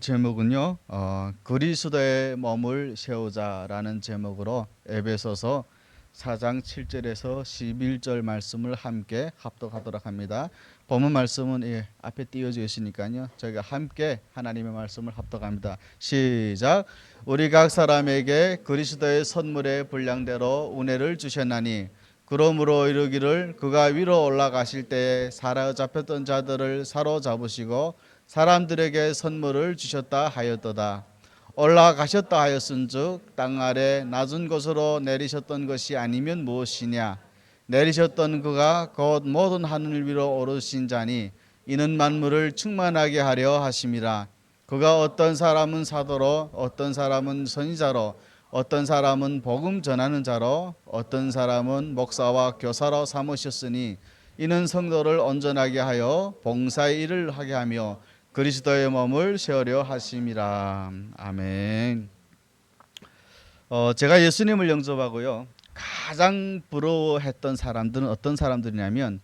제목은요, 그리스도의 몸을 세우자라는 제목으로 에베소서 4장 7절에서 11절 말씀을 함께 합독하도록 합니다. 본문 말씀은 앞에 띄워져 있으니까요, 저희가 함께 하나님의 말씀을 합독합니다. 시작. 우리 각 사람에게 그리스도의 선물의 분량대로 은혜를 주셨나니 그러므로 이르기를 그가 위로 올라가실 때에 사로잡혔던 자들을 사로잡으시고 사람들에게 선물을 주셨다 하였도다. 올라가셨다 하였은즉 땅 아래 낮은 곳으로 내리셨던 것이 아니면 무엇이냐. 내리셨던 그가 곧 모든 하늘 위로 오르신 자니 이는 만물을 충만하게 하려 하심이라. 그가 어떤 사람은 사도로 어떤 사람은 선지자로 어떤 사람은 복음 전하는 자로 어떤 사람은 목사와 교사로 삼으셨으니 이는 성도를 온전하게 하여 봉사의 일을 하게 하며 그리스도의 몸을 세우려 하심이라. 아멘. 제가 예수님을 영접하고요, 가장 부러워했던 사람들은 어떤 사람들이냐면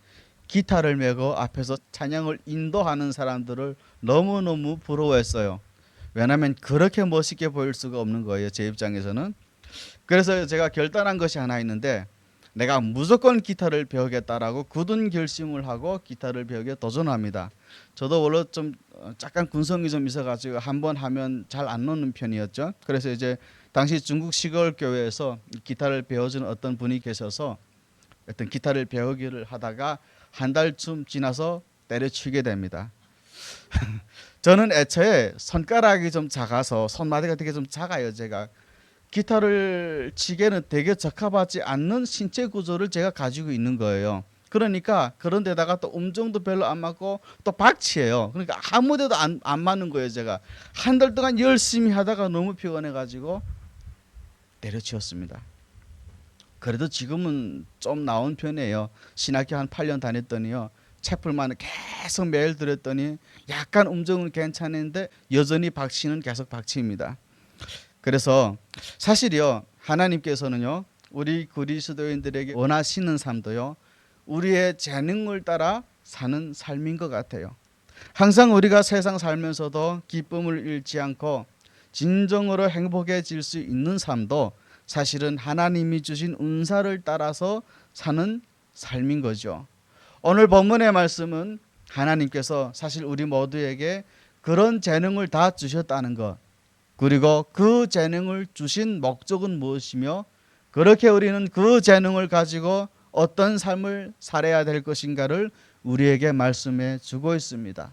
기타를 메고 앞에서 찬양을 인도하는 사람들을 너무너무 부러워했어요. 왜냐하면 그렇게 멋있게 보일 수가 없는 거예요, 제 입장에서는. 그래서 제가 결단한 것이 하나 있는데, 내가 무조건 기타를 배우겠다라고 굳은 결심을 하고 기타를 배우게 도전합니다. 저도 원래 좀 약간 군성이 좀 있어가지고 한번 하면 잘 안 노는 편이었죠. 그래서 이제 당시 중국 시골 교회에서 기타를 배워주는 어떤 분이 계셔서 어떤 기타를 배우기를 하다가 한 달쯤 지나서 때려치게 됩니다. 저는 애초에 손가락이 좀 작아서 손마디가 되게 좀 작아요. 제가 기타를 치기에는 되게 적합하지 않는 신체 구조를 제가 가지고 있는 거예요. 그러니까 그런 데다가 또 음정도 별로 안 맞고 또 박치예요. 그러니까 아무 데도 안 맞는 거예요. 제가 한 달 동안 열심히 하다가 너무 피곤해 가지고 때려치웠습니다. 그래도 지금은 좀 나은 편이에요. 신학교 한 8년 다녔더니요, 채플만 계속 매일 들었더니 약간 음정은 괜찮은데 여전히 박치는 계속 박치입니다. 그래서 사실이요, 하나님께서는요, 우리 그리스도인들에게 원하시는 삶도요, 우리의 재능을 따라 사는 삶인 것 같아요. 항상 우리가 세상 살면서도 기쁨을 잃지 않고 진정으로 행복해질 수 있는 삶도 사실은 하나님이 주신 은사를 따라서 사는 삶인 거죠. 오늘 본문의 말씀은 하나님께서 사실 우리 모두에게 그런 재능을 다 주셨다는 것, 그리고 그 재능을 주신 목적은 무엇이며 그렇게 우리는 그 재능을 가지고 어떤 삶을 살아야 될 것인가를 우리에게 말씀해 주고 있습니다.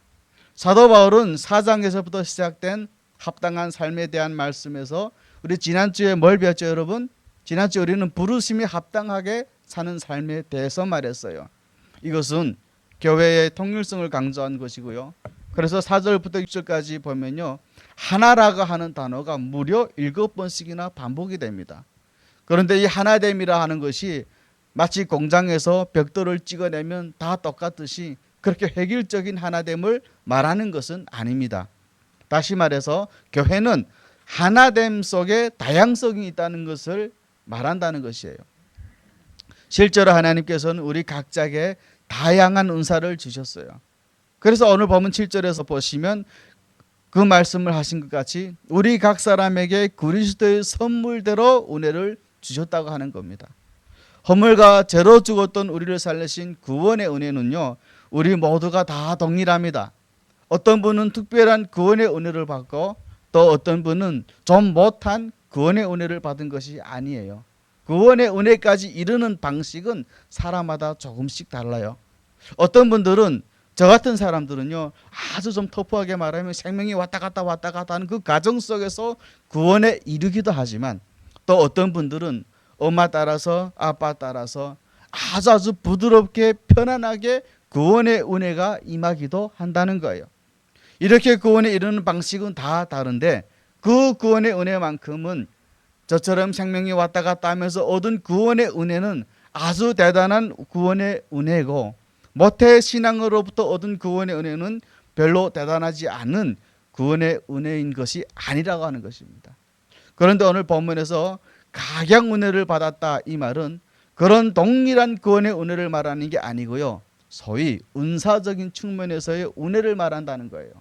사도 바울은 4장에서부터 시작된 합당한 삶에 대한 말씀에서 우리 지난주에 뭘 배웠죠, 여러분? 지난주에 우리는 부르심이 합당하게 사는 삶에 대해서 말했어요. 이것은 교회의 통일성을 강조한 것이고요. 그래서 4절부터 6절까지 보면요, 하나라고 하는 단어가 무려 7번씩이나 반복이 됩니다. 그런데 이 하나됨이라 하는 것이 마치 공장에서 벽돌을 찍어내면 다 똑같듯이 그렇게 획일적인 하나됨을 말하는 것은 아닙니다. 다시 말해서 교회는 하나됨 속에 다양성이 있다는 것을 말한다는 것이에요. 실제로 하나님께서는 우리 각자에게 다양한 은사를 주셨어요. 그래서 오늘 본문 7절에서 보시면 그 말씀을 하신 것 같이 우리 각 사람에게 그리스도의 선물대로 은혜를 주셨다고 하는 겁니다. 허물과 죄로 죽었던 우리를 살리신 구원의 은혜는요, 우리 모두가 다 동일합니다. 어떤 분은 특별한 구원의 은혜를 받고 또 어떤 분은 좀 못한 구원의 은혜를 받은 것이 아니에요. 구원의 은혜까지 이르는 방식은 사람마다 조금씩 달라요. 어떤 분들은, 저 같은 사람들은요, 아주 좀 터프하게 말하면 생명이 왔다 갔다 하는 그 과정 속에서 구원에 이르기도 하지만, 또 어떤 분들은 엄마 따라서 아빠 따라서 아주 부드럽게 편안하게 구원의 은혜가 임하기도 한다는 거예요. 이렇게 구원에 이르는 방식은 다 다른데 그 구원의 은혜만큼은 저처럼 생명이 왔다 갔다 하면서 얻은 구원의 은혜는 아주 대단한 구원의 은혜고, 모태 신앙으로부터 얻은 구원의 은혜는 별로 대단하지 않은 구원의 은혜인 것이 아니라고 하는 것입니다. 그런데 오늘 본문에서 각양 은혜를 받았다, 이 말은 그런 동일한 구원의 은혜를 말하는 게 아니고요, 소위 은사적인 측면에서의 은혜를 말한다는 거예요.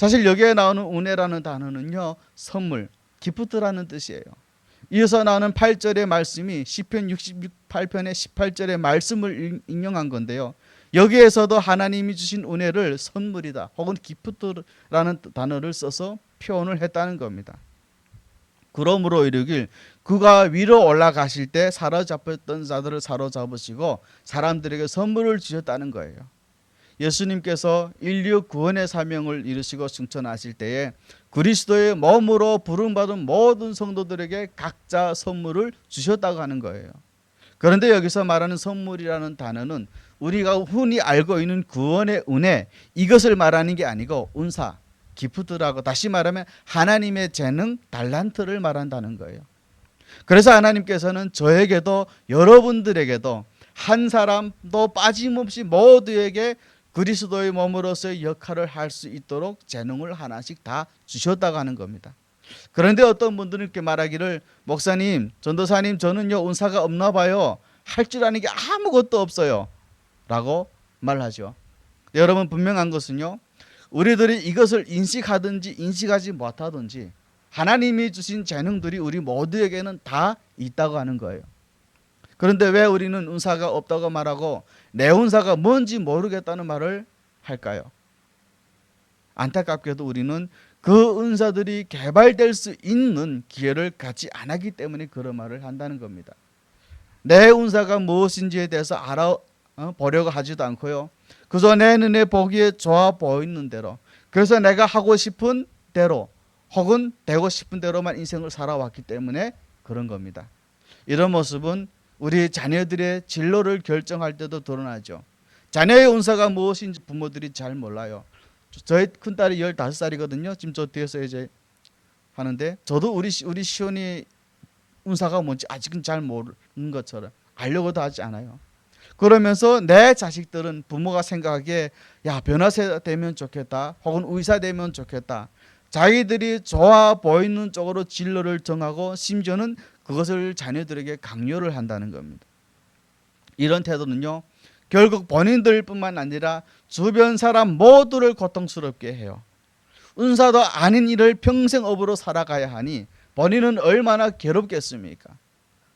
사실 여기에 나오는 은혜라는 단어는요, 선물, 기프트라는 뜻이에요. 이어서 나오는 8절의 말씀이 시편 68편의 18절의 말씀을 인용한 건데요. 여기에서도 하나님이 주신 은혜를 선물이다 혹은 기프트라는 단어를 써서 표현을 했다는 겁니다. 그러므로 이르길 그가 위로 올라가실 때 사로잡혔던 자들을 사로잡으시고 사람들에게 선물을 주셨다는 거예요. 예수님께서 인류 구원의 사명을 이루시고 승천하실 때에 그리스도의 몸으로 부름받은 모든 성도들에게 각자 선물을 주셨다고 하는 거예요. 그런데 여기서 말하는 선물이라는 단어는 우리가 흔히 알고 있는 구원의 은혜, 이것을 말하는 게 아니고 은사, 기프트라고, 다시 말하면 하나님의 재능, 달란트를 말한다는 거예요. 그래서 하나님께서는 저에게도 여러분들에게도 한 사람도 빠짐없이 모두에게 그리스도의 몸으로서의 역할을 할 수 있도록 재능을 하나씩 다 주셨다고 하는 겁니다. 그런데 어떤 분들은 이렇게 말하기를, 목사님, 전도사님, 저는요 은사가 없나 봐요, 할 줄 아는 게 아무것도 없어요 라고 말하죠. 여러분, 분명한 것은요, 우리들이 이것을 인식하든지 인식하지 못하든지 하나님이 주신 재능들이 우리 모두에게는 다 있다고 하는 거예요. 그런데 왜 우리는 은사가 없다고 말하고 내 은사가 뭔지 모르겠다는 말을 할까요? 안타깝게도 우리는 그 은사들이 개발될 수 있는 기회를 갖지 않았기 때문에 그런 말을 한다는 겁니다. 내 은사가 무엇인지에 대해서 알아보려고 하지도 않고요, 그저 내 눈에 보기에 좋아 보이는 대로, 그래서 내가 하고 싶은 대로 혹은 되고 싶은 대로만 인생을 살아왔기 때문에 그런 겁니다. 이런 모습은 우리 자녀들의 진로를 결정할 때도 드러나죠. 자녀의 은사가 무엇인지 부모들이 잘 몰라요. 저희 큰딸이 15살이거든요. 지금 저 뒤에서 이제 하는데, 저도 우리 시온이 은사가 뭔지 아직은 잘 모르는 것처럼 알려고도 하지 않아요. 그러면서 내 자식들은 부모가 생각하기에 야, 변호사 되면 좋겠다 혹은 의사 되면 좋겠다, 자기들이 좋아 보이는 쪽으로 진로를 정하고 심지어는 그것을 자녀들에게 강요를 한다는 겁니다. 이런 태도는요, 결국 본인들뿐만 아니라 주변 사람 모두를 고통스럽게 해요. 은사도 아닌 일을 평생 업으로 살아가야 하니 본인은 얼마나 괴롭겠습니까?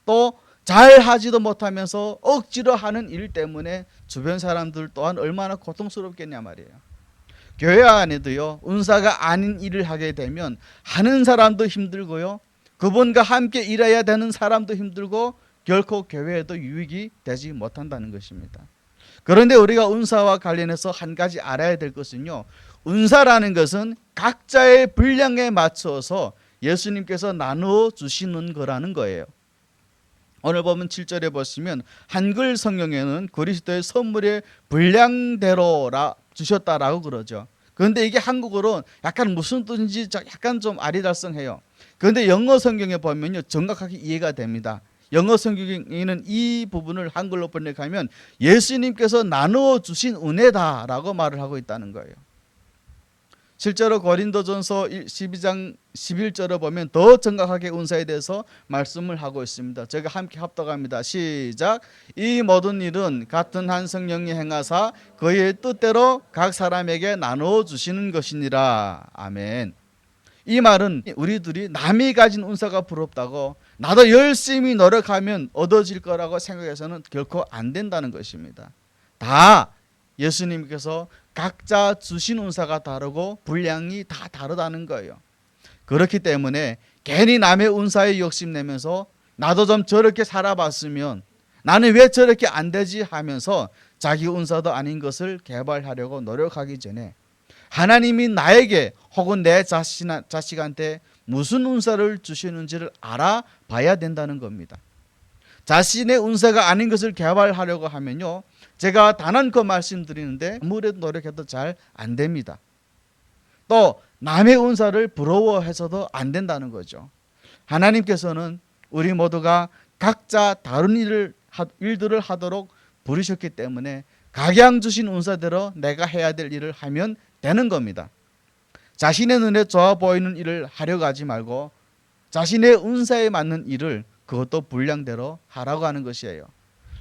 또 잘하지도 못하면서 억지로 하는 일 때문에 주변 사람들 또한 얼마나 고통스럽겠냐 말이에요. 교회 안에도요, 은사가 아닌 일을 하게 되면 하는 사람도 힘들고요, 그분과 함께 일해야 되는 사람도 힘들고 결코 교회에도 유익이 되지 못한다는 것입니다. 그런데 우리가 은사와 관련해서 한 가지 알아야 될 것은요, 은사라는 것은 각자의 분량에 맞춰서 예수님께서 나누어 주시는 거라는 거예요. 오늘 보면 7절에 보시면 한글 성경에는 그리스도의 선물의 분량대로 주셨다라고 그러죠. 그런데 이게 한국어로 약간 무슨 뜻인지 약간 좀 아리달성해요. 그런데 영어 성경에 보면요, 정확하게 이해가 됩니다. 영어 성경에는 이 부분을 한글로 번역하면 예수님께서 나누어 주신 은혜다라고 말을 하고 있다는 거예요. 실제로 고린도전서 12장 11절을 보면 더 정확하게 은사에 대해서 말씀을 하고 있습니다. 제가 함께 합독합니다. 시작. 이 모든 일은 같은 한 성령이 행하사 그의 뜻대로 각 사람에게 나누어 주시는 것이니라. 아멘. 이 말은 우리들이 남이 가진 은사가 부럽다고 나도 열심히 노력하면 얻어질 거라고 생각해서는 결코 안 된다는 것입니다. 다 예수님께서 각자 주신 은사가 다르고 분량이 다 다르다는 거예요. 그렇기 때문에 괜히 남의 은사에 욕심내면서 나도 좀 저렇게 살아봤으면, 나는 왜 저렇게 안 되지 하면서 자기 은사도 아닌 것을 개발하려고 노력하기 전에 하나님이 나에게 혹은 내 자식한테 무슨 은사를 주시는지를 알아봐야 된다는 겁니다. 자신의 은사가 아닌 것을 개발하려고 하면요, 제가 단언코 말씀드리는데 아무래도 노력해도 잘 안 됩니다. 또 남의 은사를 부러워해서도 안 된다는 거죠. 하나님께서는 우리 모두가 각자 다른 일들을 하도록 부르셨기 때문에 각양 주신 은사대로 내가 해야 될 일을 하면 되는 겁니다. 자신의 눈에 좋아 보이는 일을 하려고 하지 말고 자신의 은사에 맞는 일을 그것도 분량대로 하라고 하는 것이에요.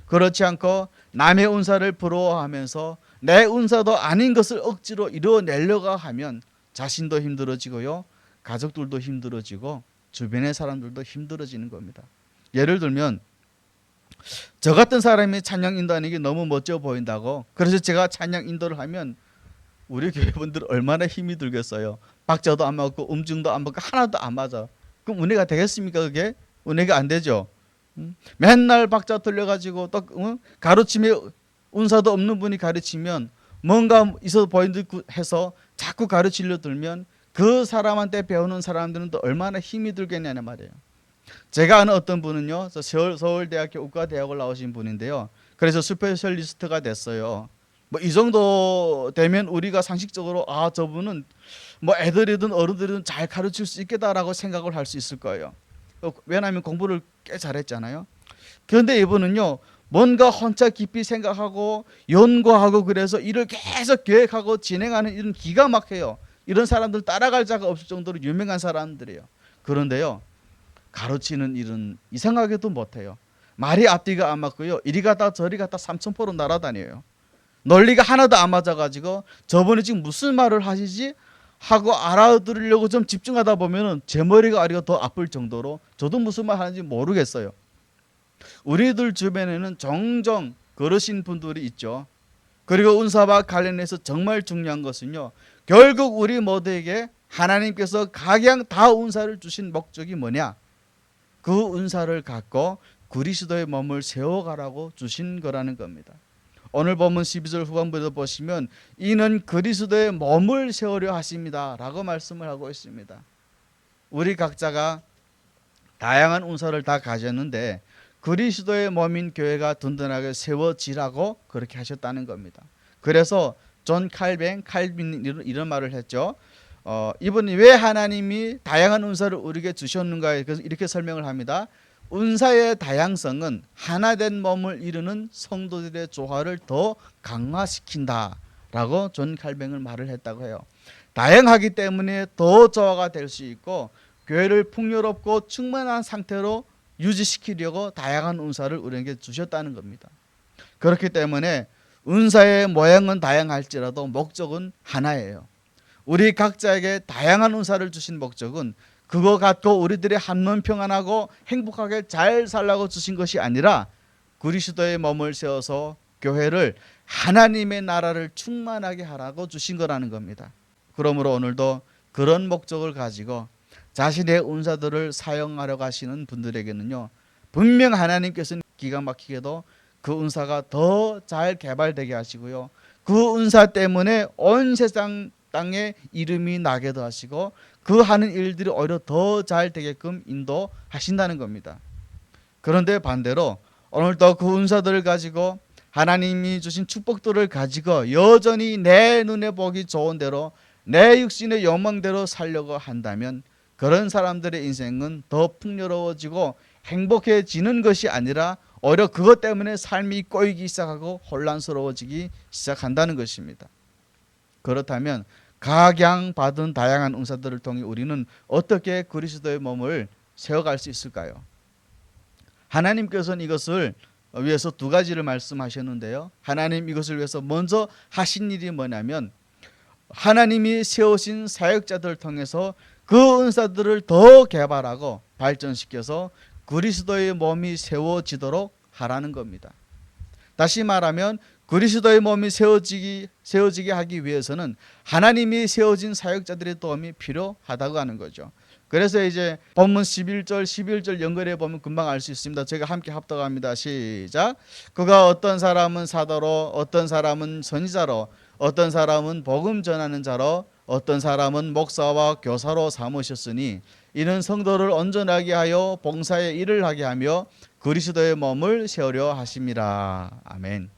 그렇지 않고 남의 은사를 부러워하면서 내 은사도 아닌 것을 억지로 이루어내려고 하면 자신도 힘들어지고요, 가족들도 힘들어지고 주변의 사람들도 힘들어지는 겁니다. 예를 들면 저 같은 사람이 찬양 인도하는 게 너무 멋져 보인다고, 그래서 제가 찬양 인도를 하면 우리 교회분들 얼마나 힘이 들겠어요. 박자도 안 맞고 음중도 안 맞고 하나도 안 맞아. 그럼 은혜가 되겠습니까? 그게 은혜가 안 되죠. 맨날 박자 틀려가지고 또 가르침에 은사도 없는 분이 가르치면 뭔가 있어 보인듯 해서 자꾸 가르치려 들면 그 사람한테 배우는 사람들은 또 얼마나 힘이 들겠냐는 말이에요. 제가 아는 어떤 분은요, 서울대학교 의과대학을 나오신 분인데요, 그래서 스페셜리스트가 됐어요. 뭐 이 정도 되면 우리가 상식적으로 저분은 뭐 애들이든 어른들이든 잘 가르칠 수 있겠다라고 생각을 할 수 있을 거예요. 왜냐하면 공부를 꽤 잘했잖아요. 그런데 이분은요, 뭔가 혼자 깊이 생각하고 연구하고 그래서 일을 계속 계획하고 진행하는 이런 기가 막혀요. 이런 사람들 따라갈 자가 없을 정도로 유명한 사람들이에요. 그런데요, 가르치는 일은 이상하게도 못해요. 말이 앞뒤가 안 맞고요, 이리 갔다 저리 갔다 삼천포로 날아다녀요. 논리가 하나도 안 맞아가지고 저분이 지금 무슨 말을 하시지 하고 알아들으려고 좀 집중하다 보면은 제 머리가 아리가 더 아플 정도로 저도 무슨 말 하는지 모르겠어요. 우리들 주변에는 종종 그러신 분들이 있죠. 그리고 은사와 관련해서 정말 중요한 것은요, 결국 우리 모두에게 하나님께서 각양 다 은사를 주신 목적이 뭐냐? 그 은사를 갖고 그리스도의 몸을 세워가라고 주신 거라는 겁니다. 오늘 본문 12절 후반부에도 보시면 이는 그리스도의 몸을 세우려 하십니다 라고 말씀을 하고 있습니다. 우리 각자가 다양한 은사를 다 가졌는데 그리스도의 몸인 교회가 든든하게 세워지라고 그렇게 하셨다는 겁니다. 그래서 존 칼빈이 이런 말을 했죠. 이분이 왜 하나님이 다양한 은사를 우리에게 주셨는가에 그래서 이렇게 설명을 합니다. 은사의 다양성은 하나된 몸을 이루는 성도들의 조화를 더 강화시킨다라고 존 칼뱅은 말을 했다고 해요. 다양하기 때문에 더 조화가 될 수 있고 교회를 풍요롭고 충만한 상태로 유지시키려고 다양한 은사를 우리에게 주셨다는 겁니다. 그렇기 때문에 은사의 모양은 다양할지라도 목적은 하나예요. 우리 각자에게 다양한 은사를 주신 목적은 그거 갖고 우리들이 한몸 평안하고 행복하게 잘 살라고 주신 것이 아니라 그리스도의 몸을 세워서 교회를 하나님의 나라를 충만하게 하라고 주신 거라는 겁니다. 그러므로 오늘도 그런 목적을 가지고 자신의 은사들을 사용하려고 하시는 분들에게는요, 분명 하나님께서는 기가 막히게도 그 은사가 더 잘 개발되게 하시고요, 그 은사 때문에 온 세상 땅에 이름이 나게도 하시고 그 하는 일들이 오히려 더 잘 되게끔 인도하신다는 겁니다. 그런데 반대로 오늘도 그 은사들을 가지고 하나님이 주신 축복들을 가지고 여전히 내 눈에 보기 좋은 대로 내 육신의 욕망대로 살려고 한다면 그런 사람들의 인생은 더 풍요로워지고 행복해지는 것이 아니라 오히려 그것 때문에 삶이 꼬이기 시작하고 혼란스러워지기 시작한다는 것입니다. 그렇다면 각양 받은 다양한 은사들을 통해 우리는 어떻게 그리스도의 몸을 세워갈 수 있을까요? 하나님께서는 이것을 위해서 두 가지를 말씀하셨는데요, 하나님 이것을 위해서 먼저 하신 일이 뭐냐면 하나님이 세우신 사역자들을 통해서 그 은사들을 더 개발하고 발전시켜서 그리스도의 몸이 세워지도록 하라는 겁니다. 다시 말하면 그리스도의 몸이 세워지게 하기 위해서는 하나님이 세워진 사역자들의 도움이 필요하다고 하는 거죠. 그래서 이제 본문 11절 연결해 보면 금방 알 수 있습니다. 제가 함께 합독합니다. 시작. 그가 어떤 사람은 사도로, 어떤 사람은 선지자로, 어떤 사람은 복음 전하는 자로, 어떤 사람은 목사와 교사로 삼으셨으니 이는 성도를 온전하게 하여 봉사의 일을 하게 하며 그리스도의 몸을 세우려 하심이라. 아멘.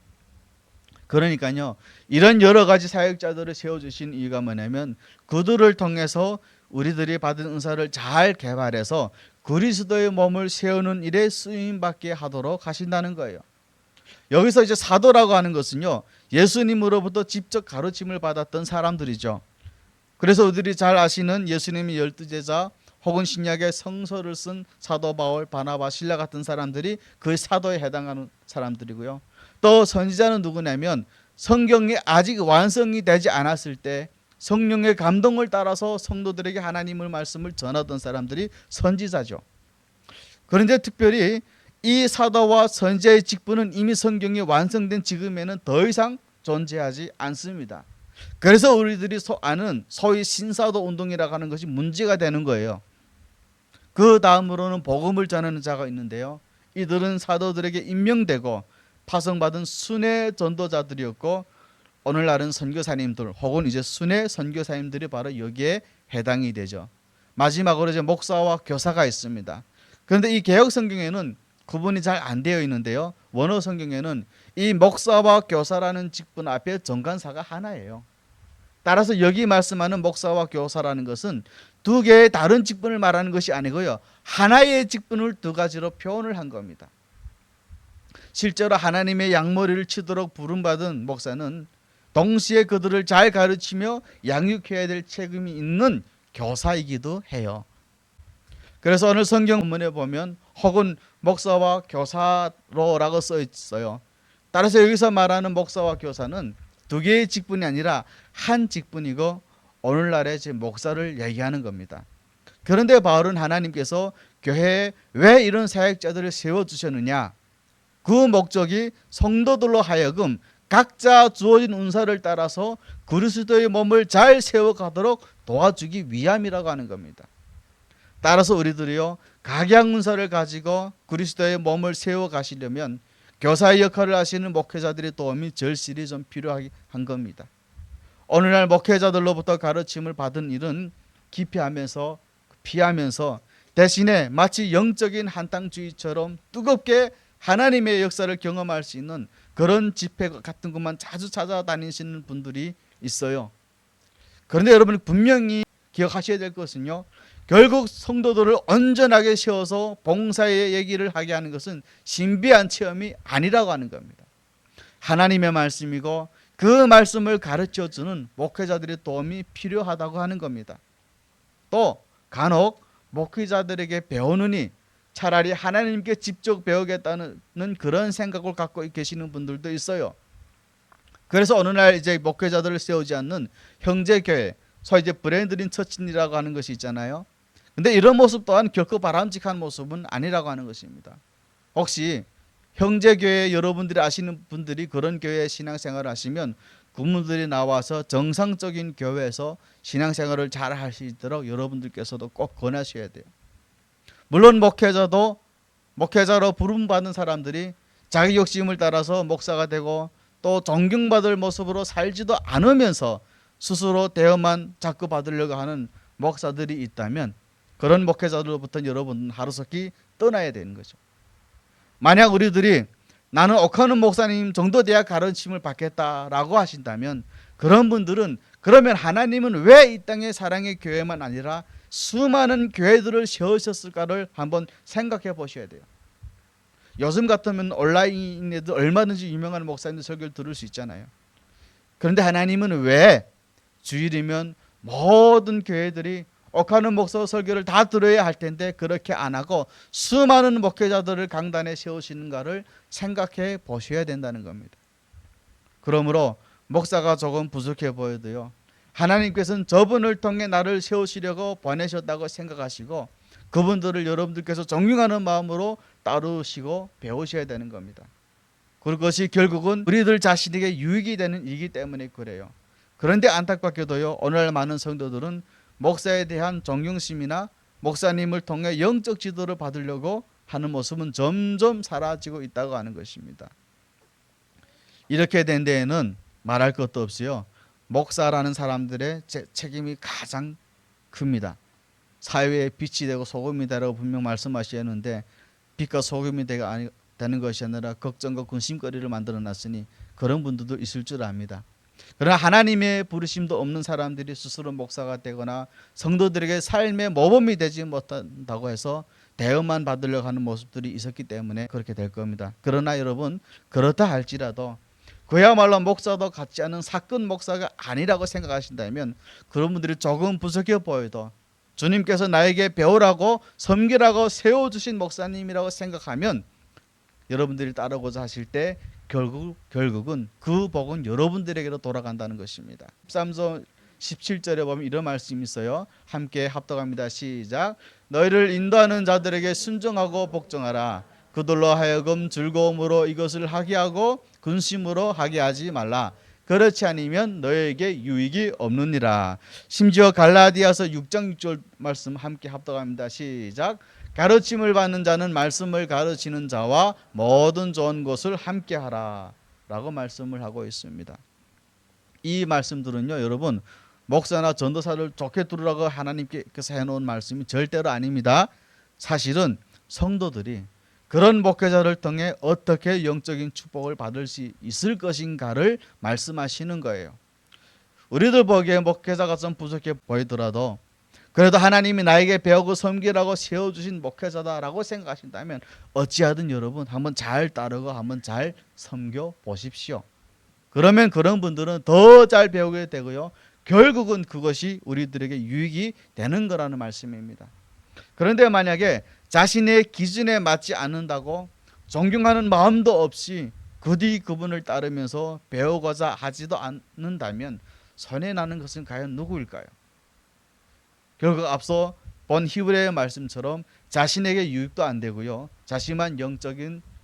그러니까요, 이런 여러 가지 사역자들을 세워주신 이유가 뭐냐면 그들을 통해서 우리들이 받은 은사를 잘 개발해서 그리스도의 몸을 세우는 일에 쓰임받게 하도록 하신다는 거예요. 여기서 이제 사도라고 하는 것은요, 예수님으로부터 직접 가르침을 받았던 사람들이죠. 그래서 우리들이 잘 아시는 예수님의 12제자 혹은 신약의 성서를 쓴 사도 바울, 바나바, 실라 같은 사람들이 그 사도에 해당하는 사람들이고요. 또 선지자는 누구냐면 성경이 아직 완성이 되지 않았을 때 성령의 감동을 따라서 성도들에게 하나님의 말씀을 전하던 사람들이 선지자죠. 그런데 특별히 이 사도와 선지자의 직분은 이미 성경이 완성된 지금에는 더 이상 존재하지 않습니다. 그래서 우리들이 아는 소위 신사도 운동이라고 하는 것이 문제가 되는 거예요. 그 다음으로는 복음을 전하는 자가 있는데요. 이들은 사도들에게 임명되고 파송받은 순회 전도자들이었고 오늘날은 선교사님들 혹은 이제 순회 선교사님들이 바로 여기에 해당이 되죠. 마지막으로 이제 목사와 교사가 있습니다. 그런데 이 개역 성경에는 구분이 잘 안 되어 있는데요. 원어 성경에는 이 목사와 교사라는 직분 앞에 정관사가 하나예요. 따라서 여기 말씀하는 목사와 교사라는 것은 두 개의 다른 직분을 말하는 것이 아니고요. 하나의 직분을 두 가지로 표현을 한 겁니다. 실제로 하나님의 양머리를 치도록 부름받은 목사는 동시에 그들을 잘 가르치며 양육해야 될 책임이 있는 교사이기도 해요. 그래서 오늘 성경 본문에 보면 혹은 목사와 교사로라고 써 있어요. 따라서 여기서 말하는 목사와 교사는 두 개의 직분이 아니라 한 직분이고 오늘날의 목사를 얘기하는 겁니다. 그런데 바울은 하나님께서 교회에 왜 이런 사역자들을 세워주셨느냐, 그 목적이 성도들로 하여금 각자 주어진 은사를 따라서 그리스도의 몸을 잘 세워가도록 도와주기 위함이라고 하는 겁니다. 따라서 우리들이요, 각양 은사를 가지고 그리스도의 몸을 세워가시려면 교사의 역할을 하시는 목회자들의 도움이 절실히 좀 필요한 겁니다. 오늘날 목회자들로부터 가르침을 받은 일은 기피하면서 피하면서 대신에 마치 영적인 한탕주의처럼 뜨겁게 하나님의 역사를 경험할 수 있는 그런 집회 같은 것만 자주 찾아다니시는 분들이 있어요. 그런데 여러분 분명히 기억하셔야 될 것은요, 결국 성도들을 온전하게 세워서 봉사의 얘기를 하게 하는 것은 신비한 체험이 아니라고 하는 겁니다. 하나님의 말씀이고 그 말씀을 가르쳐주는 목회자들의 도움이 필요하다고 하는 겁니다. 또 간혹 목회자들에게 배우느니 차라리 하나님께 직접 배우겠다는 그런 생각을 갖고 계시는 분들도 있어요. 그래서 어느 날 이제 목회자들을 세우지 않는 형제교회, 소위 이제 브레인드린 처친이라고 하는 것이 있잖아요. 근데 이런 모습 또한 결코 바람직한 모습은 아니라고 하는 것입니다. 혹시 형제교회 여러분들이 아시는 분들이 그런 교회에 신앙생활을 하시면 그분들이 나와서 정상적인 교회에서 신앙생활을 잘 할 수 있도록 여러분들께서도 꼭 권하셔야 돼요. 물론 목회자로 부름받은 사람들이 자기 욕심을 따라서 목사가 되고 또 존경받을 모습으로 살지도 않으면서 스스로 대우만 자꾸 받으려고 하는 목사들이 있다면 그런 목회자들로부터 여러분은 하루속히 떠나야 되는 거죠. 만약 우리들이 나는 옥하는 목사님 정도 돼야 가르침을 받겠다라고 하신다면 그런 분들은 그러면 하나님은 왜 이 땅의 사랑의 교회만 아니라 수많은 교회들을 세우셨을까를 한번 생각해 보셔야 돼요. 요즘 같으면 온라인에도 얼마든지 유명한 목사님들 설교를 들을 수 있잖아요. 그런데 하나님은 왜 주일이면 모든 교회들이 옥하는 목사 설교를 다 들어야 할 텐데 그렇게 안 하고 수많은 목회자들을 강단에 세우시는가를 생각해 보셔야 된다는 겁니다. 그러므로 목사가 조금 부족해 보여도요, 하나님께서는 저분을 통해 나를 세우시려고 보내셨다고 생각하시고 그분들을 여러분들께서 존경하는 마음으로 따르시고 배우셔야 되는 겁니다. 그것이 결국은 우리들 자신에게 유익이 되는 일이기 때문에 그래요. 그런데 안타깝게도요, 오늘 많은 성도들은 목사에 대한 존경심이나 목사님을 통해 영적 지도를 받으려고 하는 모습은 점점 사라지고 있다고 하는 것입니다. 이렇게 된 데에는 말할 것도 없이요, 목사라는 사람들의 책임이 가장 큽니다. 사회의 빛이 되고 소금이 되라고 분명 말씀하셨는데 빛과 소금이 되는 것이 아니라 걱정과 근심거리를 만들어놨으니 그런 분들도 있을 줄 압니다. 그러나 하나님의 부르심도 없는 사람들이 스스로 목사가 되거나 성도들에게 삶의 모범이 되지 못한다고 해서 대우만 받으려고 하는 모습들이 있었기 때문에 그렇게 될 겁니다. 그러나 여러분, 그렇다 할지라도 그야말로 목사도 같지 않은 사건 목사가 아니라고 생각하신다면 그런 분들이 조금 부족해 보여도 주님께서 나에게 배우라고 섬기라고 세워주신 목사님이라고 생각하면 여러분들이 따르고자 하실 때 결국은 그 복은 여러분들에게로 돌아간다는 것입니다. 13절 17절에 보면 이런 말씀이 있어요. 함께 합독합니다. 시작. 너희를 인도하는 자들에게 순종하고 복종하라. 그들로 하여금 즐거움으로 이것을 하게 하고 근심으로 하게 하지 말라. 그렇지 않으면 너희에게 유익이 없느니라. 심지어 갈라디아서 6장 6절 말씀 함께 합독합니다. 시작. 가르침을 받는 자는 말씀을 가르치는 자와 모든 좋은 것을 함께 하라 라고 말씀을 하고 있습니다. 이 말씀들은요, 여러분, 목사나 전도사를 좋게 들으라고 하나님께서 해놓은 말씀이 절대로 아닙니다. 사실은 성도들이 그런 목회자를 통해 어떻게 영적인 축복을 받을 수 있을 것인가를 말씀하시는 거예요. 우리들 보기에 목회자가 좀 부족해 보이더라도 그래도 하나님이 나에게 배우고 섬기라고 세워주신 목회자다라고 생각하신다면 어찌하든 여러분 한번 잘 따르고 한번 잘 섬겨 보십시오. 그러면 그런 분들은 더 잘 배우게 되고요. 결국은 그것이 우리들에게 유익이 되는 거라는 말씀입니다. 그런데 만약에 자신의 기준에 맞지 않는다고 존경하는 마음도 없이 그뒤 그분을 따르면서 배우고자 하지도 않는다면 손해나는 것은 과연 누구일까요? 결국 앞서 본 히브리의 말씀처럼 자신에게 유익도 안 되고요. 자신만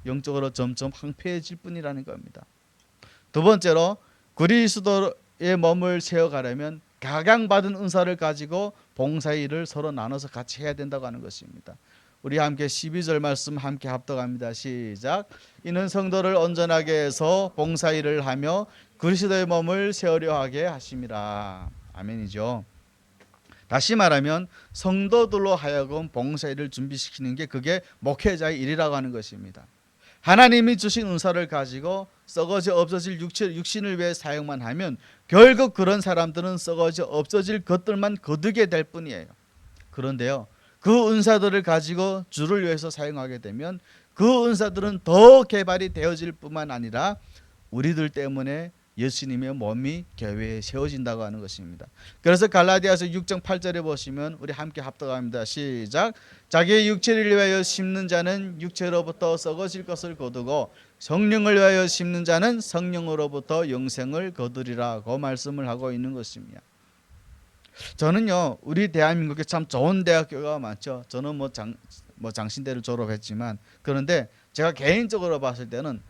영적으로 점점 황폐해질 뿐이라는 겁니다. 두 번째로 그리스도의 몸을 세워가려면 각양받은 은사를 가지고 봉사의 일을 서로 나눠서 같이 해야 된다고 하는 것입니다. 우리 함께 12절 말씀 함께 합독합니다. 시작. 이는 성도를 온전하게 해서 봉사일을 하며 그리스도의 몸을 세우려 하게 하심이라. 아멘이죠. 다시 말하면 성도들로 하여금 봉사일을 준비시키는 게 그게 목회자의 일이라고 하는 것입니다. 하나님이 주신 은사를 가지고 썩어져 없어질 육신을 위해 사용만 하면 결국 그런 사람들은 썩어져 없어질 것들만 거두게 될 뿐이에요. 그런데요, 그 은사들을 가지고 주를 위해서 사용하게 되면 그 은사들은 더 개발이 되어질 뿐만 아니라 우리들 때문에 예수님의 몸이 교회에 세워진다고 하는 것입니다. 그래서 갈라디아서 6장 8절에 보시면 우리 함께 합독합니다. 시작. 자기의 육체를 위하여 심는 자는 육체로부터 썩어질 것을 거두고 성령을 위하여 심는 자는 성령으로부터 영생을 거두리라고 말씀을 하고 있는 것입니다. 저는요, 우리 대한민국에 참 좋은 대학교가 많죠. 저는 장신대를 졸업했지만, 그런데 제가 개인적으로 봤을 때는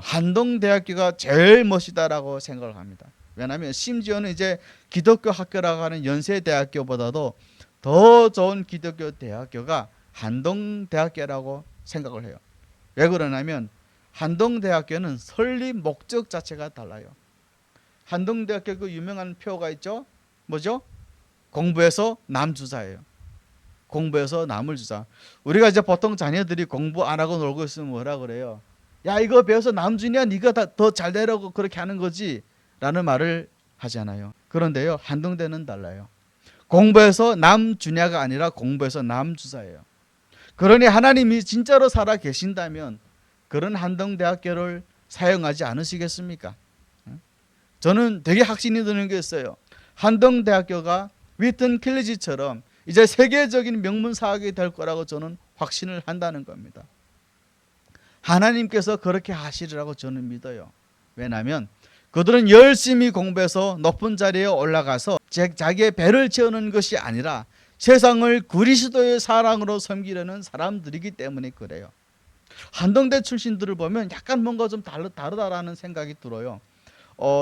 한동대학교가 제일 멋있다라고 생각을 합니다. 왜냐하면 심지어는 이제 기독교 학교라고 하는 연세대학교보다도 더 좋은 기독교 대학교가 한동대학교라고 생각을 해요. 왜 그러냐면 한동대학교는 설립 목적 자체가 달라요. 한동대학교 그 유명한 표가 있죠. 뭐죠? 공부해서 남 주자예요. 공부해서 남을 주자. 우리가 이제 보통 자녀들이 공부 안 하고 놀고 있으면 뭐라 그래요? 야, 이거 배워서 남 주냐? 네가 더 잘 되라고 그렇게 하는 거지 라는 말을 하잖아요. 그런데요, 한동대는 달라요. 공부해서 남 주냐가 아니라 공부해서 남 주자예요. 그러니 하나님이 진짜로 살아 계신다면 그런 한동대학교를 사용하지 않으시겠습니까? 저는 되게 확신이 드는 게 있어요. 한동대학교가 위튼 킬리지처럼 이제 세계적인 명문사학이 될 거라고 저는 확신을 한다는 겁니다. 하나님께서 그렇게 하시리라고 저는 믿어요. 왜냐하면 그들은 열심히 공부해서 높은 자리에 올라가서 자기의 배를 채우는 것이 아니라 세상을 그리스도의 사랑으로 섬기려는 사람들이기 때문에 그래요. 한동대 출신들을 보면 약간 뭔가 좀 다르다라는 생각이 들어요.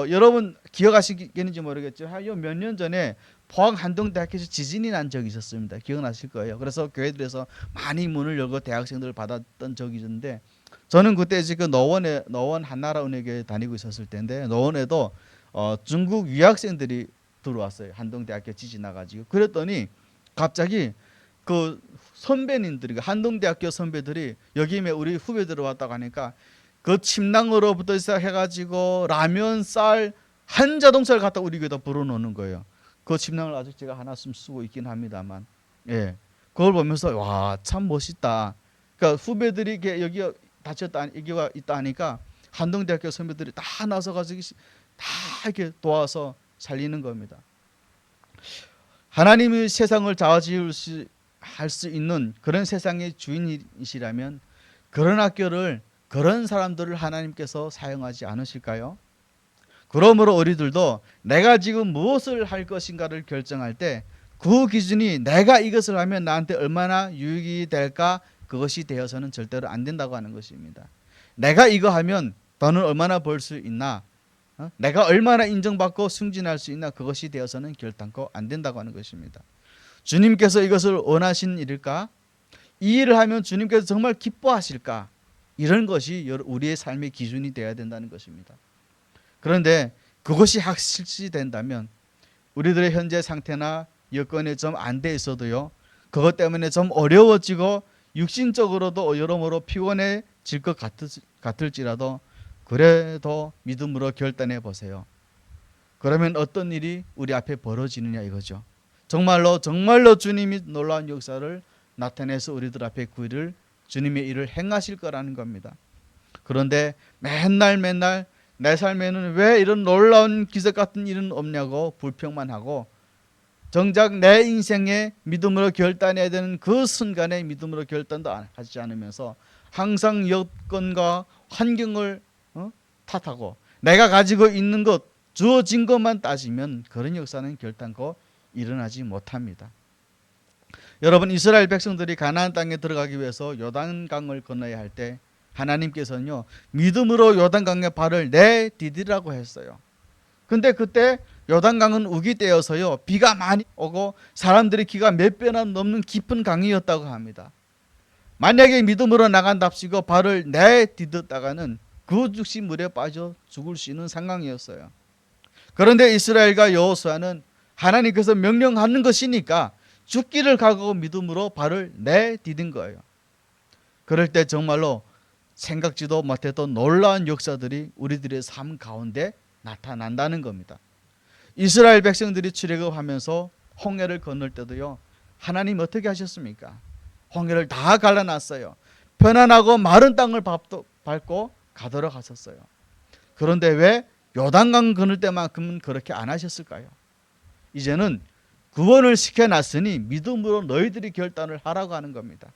여러분 기억하시겠는지 모르겠죠. 몇 년 전에 포항 한동대학교에서 지진이 난 적이 있었습니다. 기억나실 거예요. 그래서 교회들에서 많이 문을 열고 대학생들을 받았던 적이 있는데, 저는 그때 지금 노원 한나라은행교회 다니고 있었을 때인데, 노원에도 중국 유학생들이 들어왔어요. 한동대학교 지진 나가지고. 그랬더니 갑자기 그 선배님들이, 한동대학교 선배들이 여기 우리 후배들 왔다고 하니까 그 침낭으로부터 시작해가지고 라면, 쌀, 한 자동차를 갖다 우리 교회에다 불어넣는 거예요. 그 침낭을 아직 제가 하나씩 쓰고 있긴 합니다만, 예, 그걸 보면서 와, 참 멋있다. 그러니까 후배들이 여기 다쳤다, 여기가 있다 하니까 한동대학교 선배들이 다 나서가지고 다 이렇게 도와서 살리는 겁니다. 하나님이 세상을 좌지우지할 수 있는 그런 세상의 주인이시라면 그런 학교를, 그런 사람들을 하나님께서 사용하지 않으실까요? 그러므로 우리들도 내가 지금 무엇을 할 것인가를 결정할 때 그 기준이 내가 이것을 하면 나한테 얼마나 유익이 될까, 그것이 되어서는 절대로 안 된다고 하는 것입니다. 내가 이거 하면 돈을 얼마나 벌 수 있나, 내가 얼마나 인정받고 승진할 수 있나, 그것이 되어서는 결단코 안 된다고 하는 것입니다. 주님께서 이것을 원하신 일일까? 이 일을 하면 주님께서 정말 기뻐하실까? 이런 것이 우리의 삶의 기준이 되어야 된다는 것입니다. 그런데 그것이 확실시된다면 우리들의 현재 상태나 여건이 좀 안 돼 있어도요, 그것 때문에 좀 어려워지고 육신적으로도 여러모로 피곤해질 것 같을지라도 그래도 믿음으로 결단해 보세요. 그러면 어떤 일이 우리 앞에 벌어지느냐 이거죠. 정말로 주님이 놀라운 역사를 나타내서 우리들 앞에 그 일을, 주님의 일을 행하실 거라는 겁니다. 그런데 맨날 내 삶에는 왜 이런 놀라운 기적 같은 일은 없냐고 불평만 하고, 정작 내 인생에 믿음으로 결단해야 되는 그 순간에 믿음으로 결단도 하지 않으면서 항상 여건과 환경을 탓하고 내가 가지고 있는 것, 주어진 것만 따지면 그런 역사는 결단코 일어나지 못합니다. 여러분, 이스라엘 백성들이 가나안 땅에 들어가기 위해서 요단강을 건너야 할 때 하나님께서는요, 믿음으로 요단강에 발을 내디디라고 했어요. 근데 그때 요단강은 우기 때여서요, 비가 많이 오고 사람들이 키가 몇 배나 넘는 깊은 강이었다고 합니다. 만약에 믿음으로 나간답시고 발을 내디뎠다가는 그 즉시 물에 빠져 죽을 수 있는 상황이었어요. 그런데 이스라엘과 여호수아는 하나님께서 명령하는 것이니까 죽기를 각오하고 믿음으로 발을 내디딘 거예요. 그럴 때 정말로 생각지도 못했던 놀라운 역사들이 우리들의 삶 가운데 나타난다는 겁니다. 이스라엘 백성들이 출애굽하면서 홍해를 건널 때도요, 하나님 어떻게 하셨습니까? 홍해를 다 갈라놨어요. 편안하고 마른 땅을 밟고 가도록 하셨어요. 그런데 왜 요단강 건널 때만큼은 그렇게 안 하셨을까요? 이제는 구원을 시켜놨으니 믿음으로 너희들이 결단을 하라고 하는 겁니다.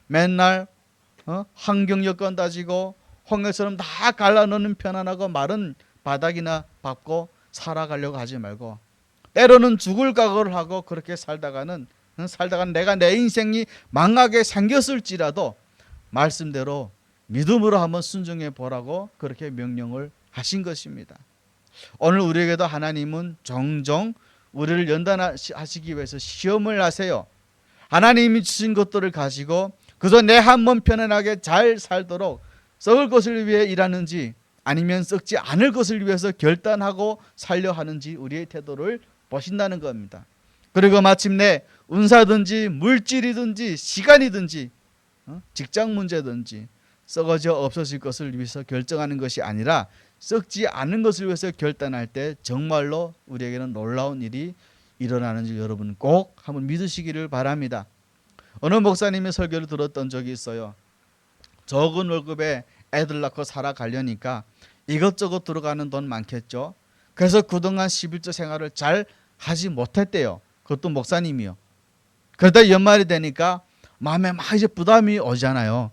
맨날 환경 여건 따지고 홍해처럼 다 갈라놓는 편안하고 마른 바닥이나 밟고 살아가려고 하지 말고, 때로는 죽을 각오를 하고 그렇게 살다가 내가 내 인생이 망하게 생겼을지라도 말씀대로 믿음으로 한번 순종해 보라고 그렇게 명령을 하신 것입니다. 오늘 우리에게도 하나님은 종종 우리를 연단하시기 위해서 시험을 하세요. 하나님이 주신 것들을 가지고 그저 내 한 몸 편안하게 잘 살도록 썩을 것을 위해 일하는지 아니면 썩지 않을 것을 위해서 결단하고 살려 하는지 우리의 태도를 보신다는 겁니다. 그리고 마침내 운사든지 물질이든지 시간이든지 직장 문제든지 썩어져 없어질 것을 위해서 결정하는 것이 아니라 썩지 않은 것을 위해서 결단할 때 정말로 우리에게는 놀라운 일이 일어나는지 여러분 꼭 한번 믿으시기를 바랍니다. 어느 목사님의 설교를 들었던 적이 있어요. 적은 월급에 애들 낳고 살아가려니까 이것저것 들어가는 돈 많겠죠. 그래서 그동안 11조 생활을 잘 하지 못했대요. 그것도 목사님이요. 그러다 연말이 되니까 마음에 막 이제 부담이 오잖아요.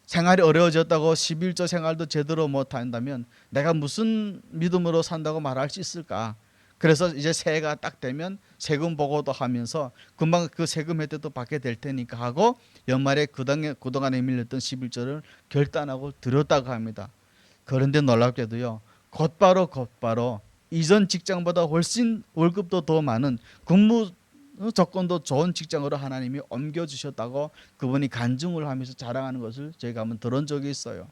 생활이 어려워졌다고 11조 생활도 제대로 못한다면 내가 무슨 믿음으로 산다고 말할 수 있을까? 그래서 이제 새해가 딱 되면 세금 보고도 하면서 금방 그 세금 혜택도 받게 될 테니까 하고 연말에 그동안에 밀렸던 11조를 결단하고 드렸다고 합니다. 그런데 놀랍게도요, 곧바로 이전 직장보다 훨씬 월급도 더 많은 근무 조건도 좋은 직장으로 하나님이 옮겨주셨다고 그분이 간증을 하면서 자랑하는 것을 저희가 한번 들은 적이 있어요.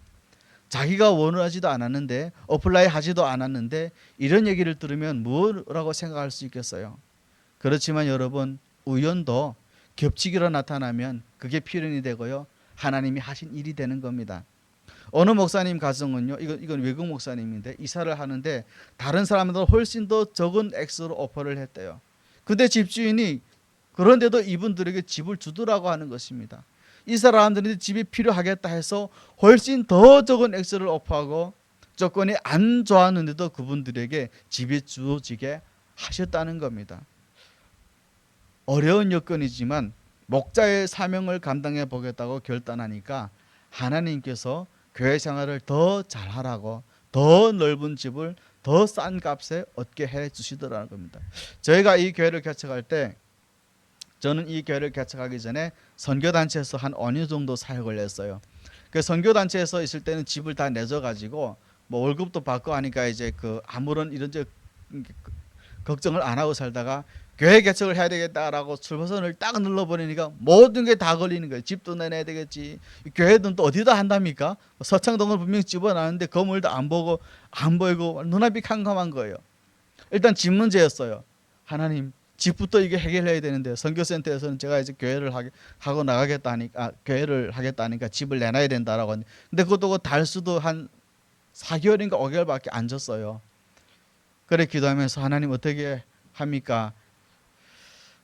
자기가 원하지도 않았는데, 어플라이 하지도 않았는데 이런 얘기를 들으면 뭐라고 생각할 수 있겠어요. 그렇지만 여러분, 우연도 겹치기로 나타나면 그게 필연이 되고요, 하나님이 하신 일이 되는 겁니다. 어느 목사님 가정은요, 이건 외국 목사님인데 이사를 하는데 다른 사람보다 훨씬 더 적은 액수로 오퍼를 했대요. 근데 집주인이 그런데도 이분들에게 집을 주더라고 하는 것입니다. 이 사람들이 집이 필요하겠다 해서 훨씬 더 적은 액수를 오퍼하고 조건이 안 좋았는데도 그분들에게 집이 주어지게 하셨다는 겁니다. 어려운 여건이지만 목자의 사명을 감당해 보겠다고 결단하니까 하나님께서 교회 생활을 더 잘하라고 더 넓은 집을 더 싼 값에 얻게 해 주시더라는 겁니다. 저희가 이 교회를 개척할 때, 저는 이 교회를 개척하기 전에 선교단체에서 한 5년 정도 사역을 했어요. 그 선교단체에서 있을 때는 집을 다 내줘 가지고 뭐 월급도 받고 하니까 이제 그 아무런 이런 걱정을 안 하고 살다가 교회 개척을 해야 되겠다라고 출발선을 딱 눌러버리니까 모든 게 다 걸리는 거예요. 집도 내놔야 되겠지. 교회 돈또 어디다 한답니까? 서창동을 분명히 집어놨는데 건물도 안 보고 안 보이고 눈앞이 캄캄한 거예요. 일단 집 문제였어요. 하나님, 집부터 이게 해결해야 되는데, 선교센터에서는 제가 이제 교회를 하고 나가겠다 하니까, 교회를 하겠다 하니까 집을 내놔야 된다라고 하는데, 근데 그것도 달수도 한 4개월인가 5개월밖에 안 줬어요. 그래 기도하면서 하나님 어떻게 합니까?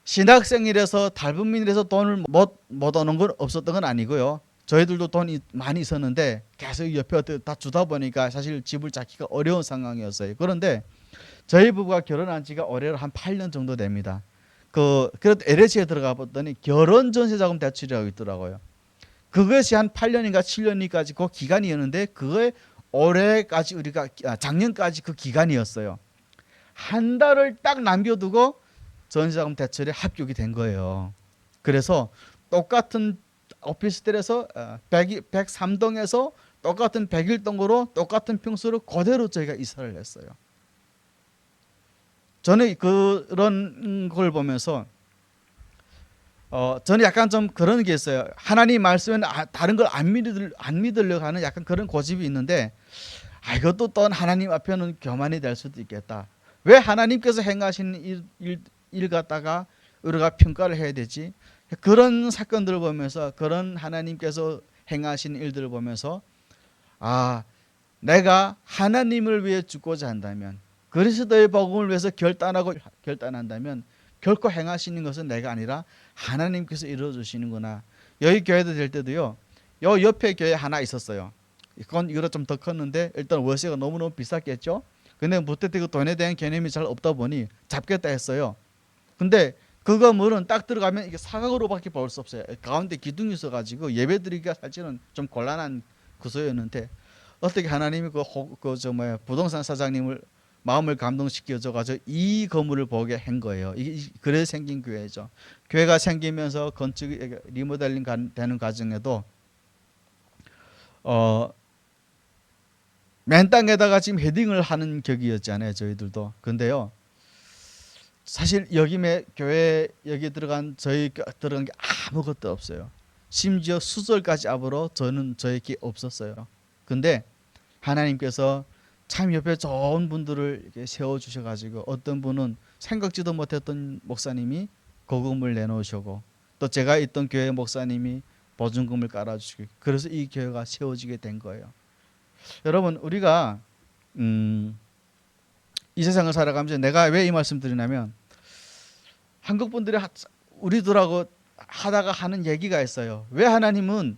신학생이라서 달분민이라서 돈을 못 얻는 건 없었던 건 아니고요. 저희들도 돈이 많이 있었는데 계속 옆에 다 주다 보니까 사실 집을 찾기가 어려운 상황이었어요. 그런데 저희 부부가 결혼한 지가 올해로 한 8년 정도 됩니다. 그래도 LH에 들어가 봤더니 결혼 전세 자금 대출이라고 있더라고요. 그것이 한 8년인가 7년까지 그 기간이었는데, 그거에 올해까지 우리가 작년까지 그 기간이었어요. 한 달을 딱 남겨두고 전세자금 대출에 합격이 된 거예요. 그래서 똑같은 오피스텔에서 103동에서 똑같은 101동으로 똑같은 평수로 그대로 저희가 이사를 했어요. 저는 그런 걸 보면서 저는 약간 좀 그런 게 있어요. 하나님 말씀에는 다른 걸 안 믿으려고 하는 약간 그런 고집이 있는데, 이것도 또 하나님 앞에는 교만이 될 수도 있겠다. 왜 하나님께서 행하시는 일 갖다가 우리가 평가를 해야 되지? 그런 사건들을 보면서, 그런 하나님께서 행하시는 일들을 보면서, 내가 하나님을 위해 죽고자 한다면, 그리스도의 복음을 위해서 결단한다면 결코 행하시는 것은 내가 아니라 하나님께서 이루어주시는구나. 여기 교회도 될 때도요, 요 옆에 교회 하나 있었어요. 이건 이거로 좀 더 컸는데 일단 월세가 너무너무 비쌌겠죠. 근데 무태태그 돈에 대한 개념이 잘 없다 보니 잡겠다 했어요. 근데 그 건물은 딱 들어가면 이게 사각으로밖에 볼 수 없어요. 가운데 기둥이 있어가지고 예배드리기가 사실은 좀 곤란한 구조였는데, 어떻게 하나님이 부동산 사장님을 마음을 감동시켜줘가지고 이 건물을 보게 한 거예요. 이게 그래 생긴 교회죠. 교회가 생기면서 건축 리모델링 되는 과정에도 맨 땅에다가 지금 헤딩을 하는 격이었잖아요, 저희들도. 근데요, 사실 교회 여기 저희 들어간 게 아무것도 없어요. 심지어 수절까지 앞으로 저에게 없었어요. 근데 하나님께서 참 옆에 좋은 분들을 이렇게 세워주셔가지고, 어떤 분은 생각지도 못했던 목사님이 거금을 내놓으시고, 또 제가 있던 교회 목사님이 보증금을 깔아주시고, 그래서 이 교회가 세워지게 된 거예요. 여러분, 우리가 이 세상을 살아가면서 내가 왜 이 말씀 드리냐면, 한국 분들이 우리들하고 하다가 하는 얘기가 있어요. 왜 하나님은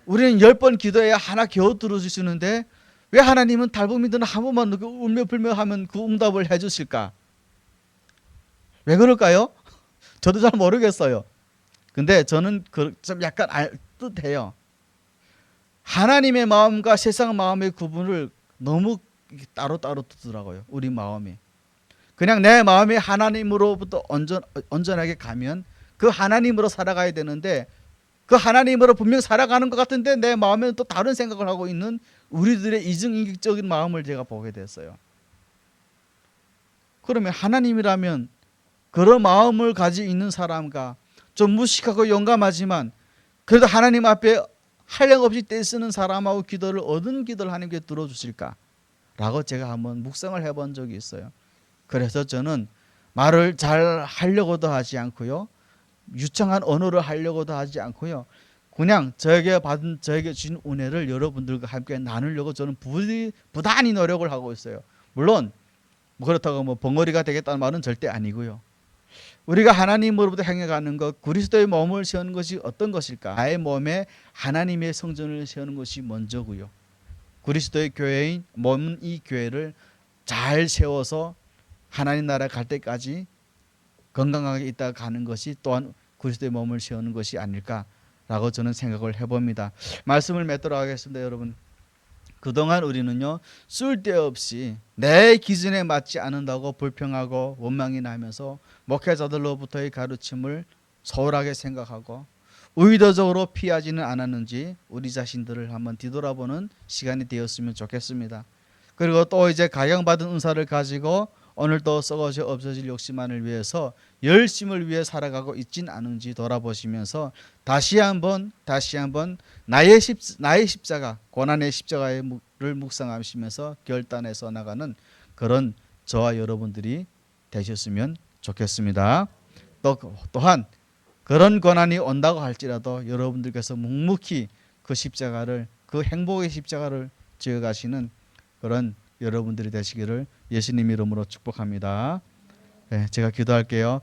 우리는 10번 기도해야 하나 겨우 들어주시는데 왜 하나님은 달보민들은 한 번만 울며 불며 하면 그 응답을 해주실까? 왜 그럴까요? 저도 잘 모르겠어요. 근데 저는 좀 약간 알 듯해요. 하나님의 마음과 세상 마음의 구분을 너무 따로따로 두더라고요. 우리 마음이. 그냥 내 마음이 하나님으로부터 온전하게 가면 그 하나님으로 살아가야 되는데, 그 하나님으로 분명 살아가는 것 같은데 내 마음에는 또 다른 생각을 하고 있는 우리들의 이중인격적인 마음을 제가 보게 됐어요. 그러면 하나님이라면 그런 마음을 가지고 있는 사람과 좀 무식하고 용감하지만 그래도 하나님 앞에 한량없이 떼쓰는 사람하고 기도를 하나님께 들어주실까? 라고 제가 한번 묵상을 해본 적이 있어요. 그래서 저는 말을 잘 하려고도 하지 않고요, 유창한 언어를 하려고도 하지 않고요, 그냥 저에게 주신 은혜를 여러분들과 함께 나누려고 저는 부단히 노력을 하고 있어요. 물론 그렇다고 벙어리가 되겠다는 말은 절대 아니고요. 우리가 하나님으로부터 행해가는 것, 그리스도의 몸을 세우는 것이 어떤 것일까? 나의 몸에 하나님의 성전을 세우는 것이 먼저고요. 그리스도의 교회인 몸은 이 교회를 잘 세워서 하나님 나라 갈 때까지 건강하게 있다가 가는 것이 또한 그리스도의 몸을 세우는 것이 아닐까라고 저는 생각을 해봅니다. 말씀을 맺도록 하겠습니다. 여러분, 그동안 우리는요, 쓸데없이 내 기준에 맞지 않는다고 불평하고 원망이 나면서 목회자들로부터의 가르침을 소홀하게 생각하고 의도적으로 피하지는 않았는지 우리 자신들을 한번 뒤돌아보는 시간이 되었으면 좋겠습니다. 그리고 또 이제 각양받은 은사를 가지고 오늘 또 썩어져 없어질 욕심만을 위해서 열심을 위해 살아가고 있진 않은지 돌아보시면서 다시 한번 나의 십자가, 고난의 십자가를 묵상하시면서 결단해서 나가는 그런 저와 여러분들이 되셨으면 좋겠습니다. 또한 그런 고난이 온다고 할지라도 여러분들께서 묵묵히 그 십자가를, 그 행복의 십자가를 지어가시는 그런 여러분들이 되시기를 예수님 이름으로 축복합니다. 네, 제가 기도할게요.